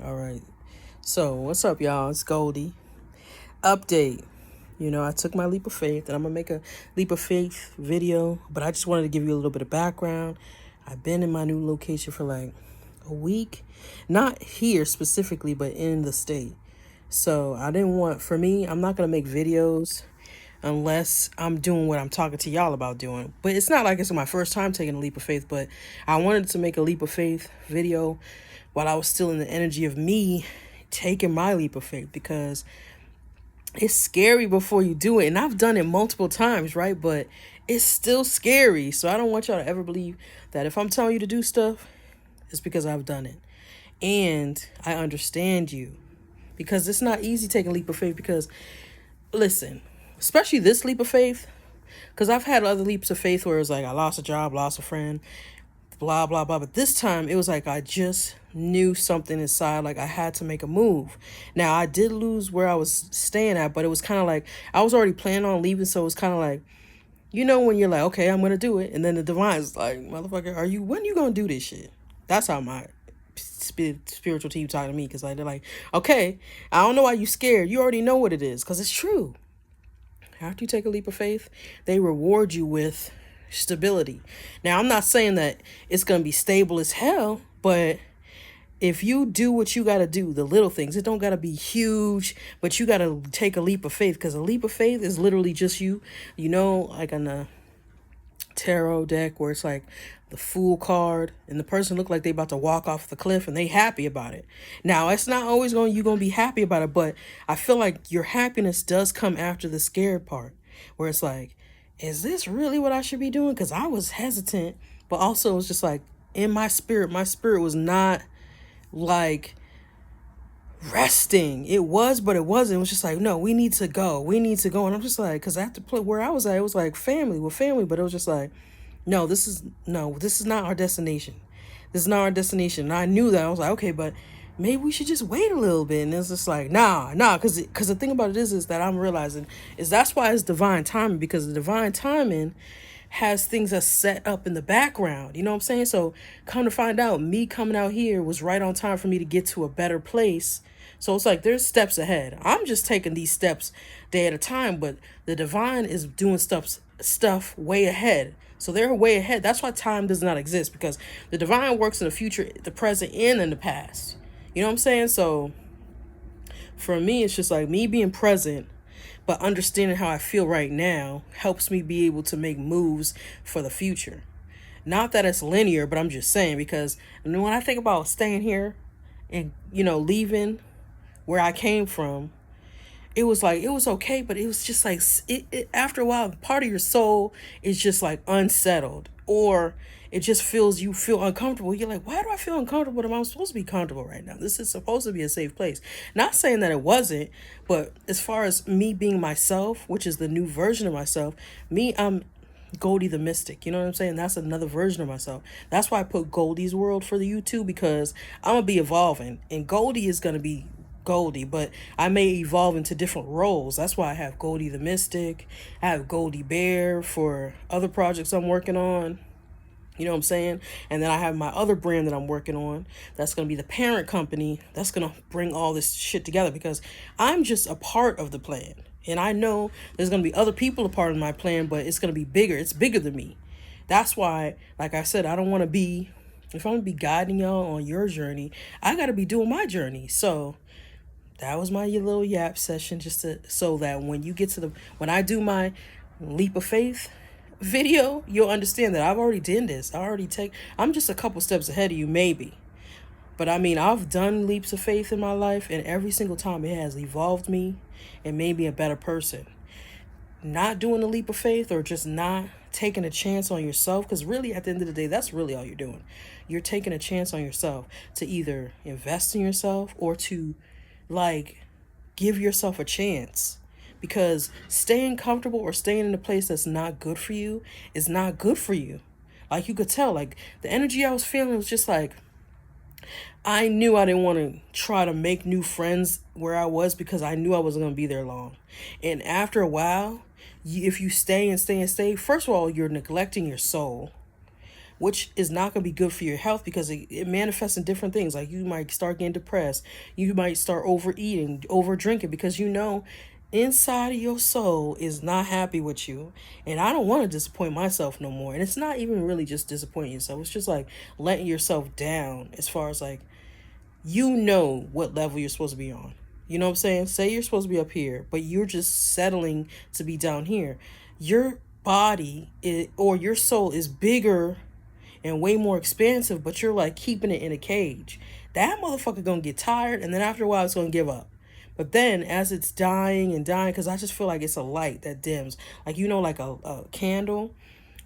All right. So, what's up, y'all? It's Goldie. Update. I took my leap of faith and I'm going to make a leap of faith video, but I just wanted to give you a little bit of background. I've been in my new location for like a week. Not here specifically, but in the state. So, for me, I'm not going to make videos unless I'm doing what I'm talking to y'all about doing. But it's not like it's my first time taking a leap of faith, but I wanted to make a leap of faith video while I was still in the energy of me taking my leap of faith, because it's scary before you do it. And I've done it multiple times, right? But it's still scary. So I don't want y'all to ever believe that if I'm telling you to do stuff, it's because I've done it. And I understand you, because it's not easy taking a leap of faith. Because listen, especially this leap of faith, because I've had other leaps of faith where it's like I lost a job, lost a friend, blah blah blah, but this time it was like I just knew something inside, like I had to make a move. Now I did lose where I was staying at, but it was kind of like I was already planning on leaving, so it was kind of like, when you're like, okay, I'm gonna do it, and then the divine's like, motherfucker, when you gonna do this shit? That's how my spiritual team talking to me, because they're like, okay, I don't know why you scared, you already know what it is, because it's true. After you take a leap of faith, they reward you with stability. Now, I'm not saying that it's going to be stable as hell, but if you do what you got to do, the little things, it don't got to be huge, but you got to take a leap of faith, because a leap of faith is literally just like on the tarot deck where it's like the Fool card and the person look like they about to walk off the cliff and they happy about it. Now, it's not always you gonna be happy about it, but I feel like your happiness does come after the scared part, where it's like, is this really what I should be doing? Because I was hesitant, but also it's just like in my spirit was not like resting. It was, but it wasn't. It was just like, no, we need to go. And I'm just like, because I have to play where I was at, it was like family with family, but it was just like, no, this is not our destination. This is not our destination. And I knew that. I was like, okay, but maybe we should just wait a little bit. And it's just like, nah, because the thing about it is that I'm realizing is that's why it's divine timing, because the divine timing has things that's set up in the background. You know what I'm saying? So come to find out, me coming out here was right on time for me to get to a better place. So it's like there's steps ahead. I'm just taking these steps day at a time, but the divine is doing stuff way ahead. So they're way ahead. That's why time does not exist, because the divine works in the future, the present, and in the past. You know what I'm saying? So for me, it's just like me being present, but understanding how I feel right now helps me be able to make moves for the future. Not that it's linear, but I'm just saying, because when I think about staying here and, leaving where I came from, it was like, it was okay, but it was just like, after a while, part of your soul is just like unsettled, or it just you feel uncomfortable. You're like, why do I feel uncomfortable? Am I supposed to be comfortable right now? This is supposed to be a safe place. Not saying that it wasn't, but as far as me being myself, which is the new version of myself, I'm Goldie the Mystic. You know what I'm saying? That's another version of myself. That's why I put Goldie's World for the YouTube, because I'm going to be evolving, and Goldie is going to be Goldie, but I may evolve into different roles. That's why I have Goldie the Mystic. I have Goldie Bear for other projects I'm working on. You know what I'm saying? And then I have my other brand that I'm working on. That's going to be the parent company. That's going to bring all this shit together, because I'm just a part of the plan. And I know there's going to be other people a part of my plan, but it's going to be bigger. It's bigger than me. That's why, like I said, I don't want to be, if I'm going to be guiding y'all on your journey, I got to be doing my journey. So that was my little yap session, just so that when I do my leap of faith video, you'll understand that I've already done this. I'm just a couple steps ahead of you, maybe. But I mean, I've done leaps of faith in my life, and every single time it has evolved me and made me a better person. Not doing a leap of faith, or just not taking a chance on yourself, because really at the end of the day, that's really all you're doing. You're taking a chance on yourself to either invest in yourself or to give yourself a chance, because staying comfortable or staying in a place that's not good for you is not good for you. Like, you could tell, like, the energy I was feeling was just like, I knew I didn't want to try to make new friends where I was, because I knew I wasn't going to be there long. And after a while, if you stay and stay and stay, first of all, you're neglecting your soul. which is not going to be good for your health because it manifests in different things. Like you might start getting depressed. You might start overeating, over drinking, because inside of your soul is not happy with you. And I don't want to disappoint myself no more. And it's not even really just disappointing yourself. It's just like letting yourself down as far as like, what level you're supposed to be on. You know what I'm saying? Say you're supposed to be up here, but you're just settling to be down here. Your or your soul is bigger and way more expansive, but you're like keeping it in a cage. That motherfucker gonna get tired, and then after a while it's gonna give up. But then as it's dying and dying, because I just feel like it's a light that dims. Like, like a candle,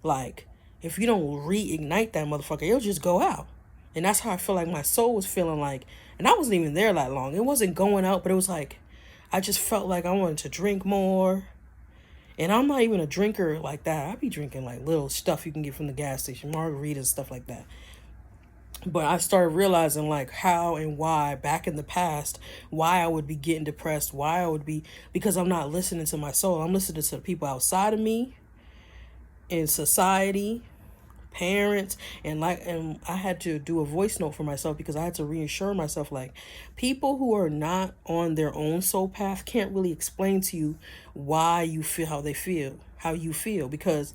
like if you don't reignite that motherfucker, it'll just go out. And that's how I feel like my soul was feeling like, and I wasn't even there that long. It wasn't going out, but it was like, I just felt like I wanted to drink more. And I'm not even a drinker like that. I be drinking like little stuff you can get from the gas station, margaritas, stuff like that. But I started realizing like how and why back in the past, why I would be getting depressed, because I'm not listening to my soul. I'm listening to the people outside of me, in society, parents, and I had to do a voice note for myself because I had to reassure myself, like, people who are not on their own soul path can't really explain to you why you feel how you feel, because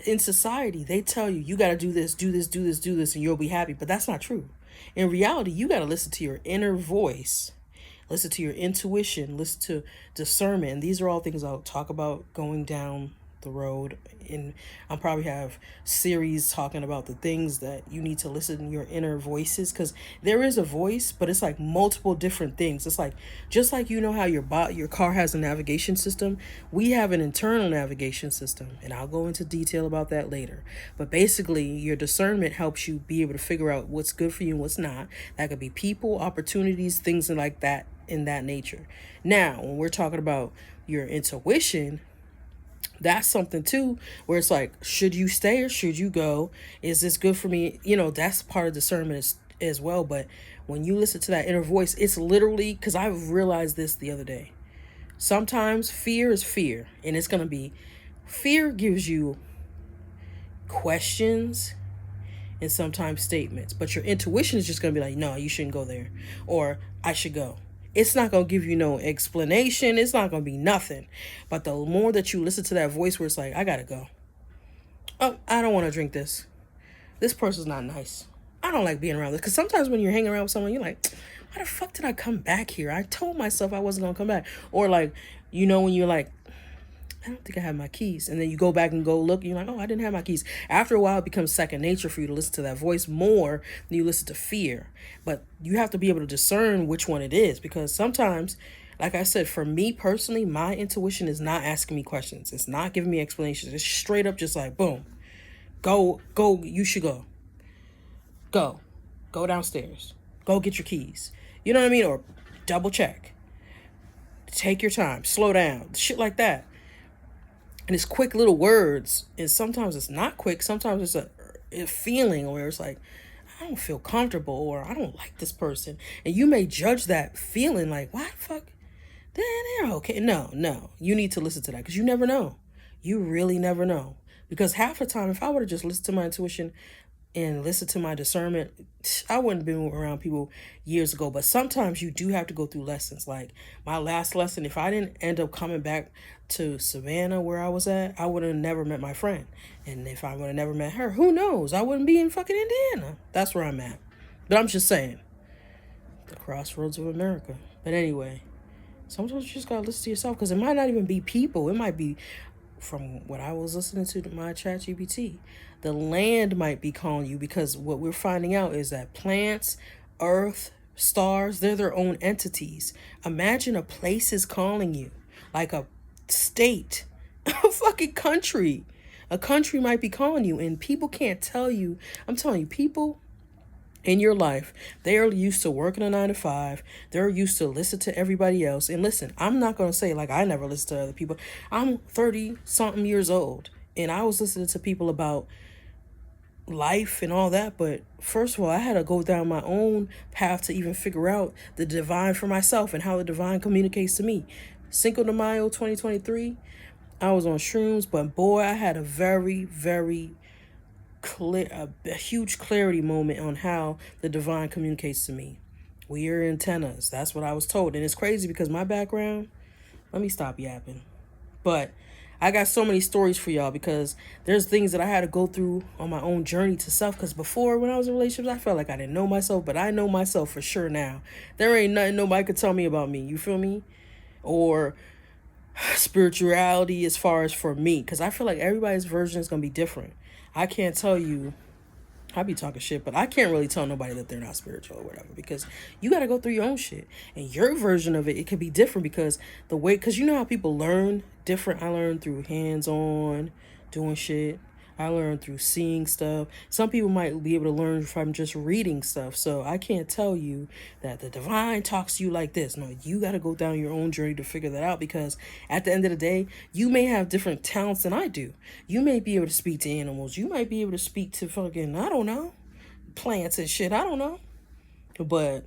in society they tell you got to do this, and you'll be happy, but that's not true. In reality, you got to listen to your inner voice, listen to your intuition, listen to discernment. And these are all things I'll talk about going down the road, and I'll probably have series talking about the things that you need to listen to your inner voices, because there is a voice, but it's like multiple different things. It's like, just like how your car has a navigation system, we have an internal navigation system, and I'll go into detail about that later. But basically, your discernment helps you be able to figure out what's good for you and what's not. That could be people, opportunities, things like that, in that nature. Now, when we're talking about your intuition, that's something too, where it's like, should you stay or should you go? Is this good for me? That's part of discernment as well. But when you listen to that inner voice, it's literally, because I realized this the other day. Sometimes fear is fear, and it's going to be, fear gives you questions and sometimes statements, but your intuition is just going to be like, no, you shouldn't go there, or I should go. It's not going to give you no explanation. It's not going to be nothing. But the more that you listen to that voice where it's like, I got to go. Oh, I don't want to drink this. This person's not nice. I don't like being around this. Because sometimes when you're hanging around with someone, you're like, why the fuck did I come back here? I told myself I wasn't going to come back. Or like, when you're like, I don't think I have my keys. And then you go back and go look, and you're like, oh, I didn't have my keys. After a while, it becomes second nature for you to listen to that voice more than you listen to fear. But you have to be able to discern which one it is, because sometimes, like I said, for me personally, my intuition is not asking me questions. It's not giving me explanations. It's straight up just like, boom, go, you should go. Go downstairs. Go get your keys. You know what I mean? Or double check. Take your time. Slow down. Shit like that. And it's quick little words, and sometimes it's not quick. Sometimes it's a feeling where it's like, I don't feel comfortable, or I don't like this person. And you may judge that feeling like, why the fuck? They're okay. No. You need to listen to that, because you never know. You really never know. Because half the time, if I would have just listened to my intuition and listened to my discernment, I wouldn't have been around people years ago. But sometimes you do have to go through lessons. Like my last lesson, if I didn't end up coming back to Savannah where I was at, I would have never met my friend. And if I would have never met her, who knows? I wouldn't be in fucking Indiana. That's where I'm at. But I'm just saying, the crossroads of America. But anyway, sometimes you just gotta listen to yourself, because it might not even be people. It might be, from what I was listening to my ChatGPT, the land might be calling you, because what we're finding out is that plants, earth, stars, they're their own entities. Imagine a place is calling you, like a state, a fucking country. A country might be calling you, and people can't tell you. I'm telling you, people in your life, they are used to working a 9-to-5. They're used to listen to everybody else. And listen, I'm not going to say like I never listen to other people. I'm 30 something years old, and I was listening to people about life and all that. But first of all, I had to go down my own path to even figure out the divine for myself and how the divine communicates to me. Cinco de Mayo 2023, I was on shrooms, but boy, I had a very, very a huge clarity moment on how the divine communicates to me. We are antennas. That's what I was told. And it's crazy because my background, let me stop yapping. But I got so many stories for y'all because there's things that I had to go through on my own journey to self. Because before, when I was in relationships, I felt like I didn't know myself, but I know myself for sure now. There ain't nothing nobody could tell me about me. You feel me? Or spirituality as far as for me. Because I feel like everybody's version is going to be different. I can't tell you, I be talking shit, but I can't really tell nobody that they're not spiritual or whatever because you got to go through your own shit. And your version of it could be different because the way, because you know how people learn different. I learned through hands-on, doing shit. I learned through seeing stuff. Some people might be able to learn from just reading stuff. So I can't tell you that the divine talks to you like this. No, you got to go down your own journey to figure that out because at the end of the day, you may have different talents than I do. You may be able to speak to animals. You might be able to speak to fucking, I don't know, plants and shit. I don't know. But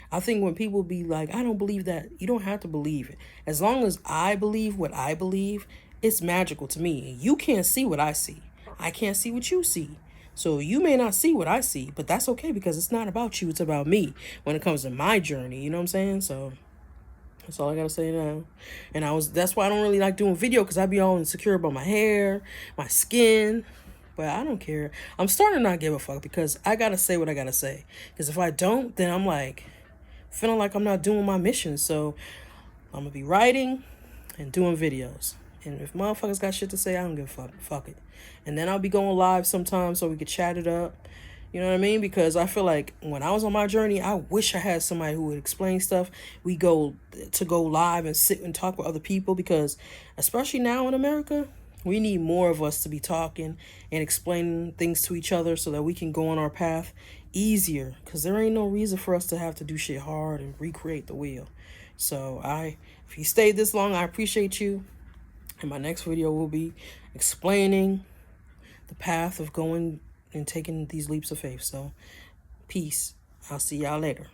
I think when people be like, I don't believe that, you don't have to believe it. As long as I believe what I believe, it's magical to me. You can't see what I see. I can't see what you see. So you may not see what I see, but that's okay because it's not about you. It's about me when it comes to my journey. You know what I'm saying? So that's all I gotta say now. And that's why I don't really like doing video because I be all insecure about my hair, my skin. But I don't care. I'm starting to not give a fuck because I gotta say what I gotta say. Because if I don't, then I'm like feeling like I'm not doing my mission. So I'm gonna be writing and doing videos. And if motherfuckers got shit to say, I don't give a fuck. Fuck it. And then I'll be going live sometimes so we could chat it up. You know what I mean? Because I feel like when I was on my journey, I wish I had somebody who would explain stuff. We go live and sit and talk with other people because especially now in America, we need more of us to be talking and explaining things to each other so that we can go on our path easier. Because there ain't no reason for us to have to do shit hard and recreate the wheel. So if you stayed this long, I appreciate you. And my next video will be explaining the path of going and taking these leaps of faith. So, peace. I'll see y'all later.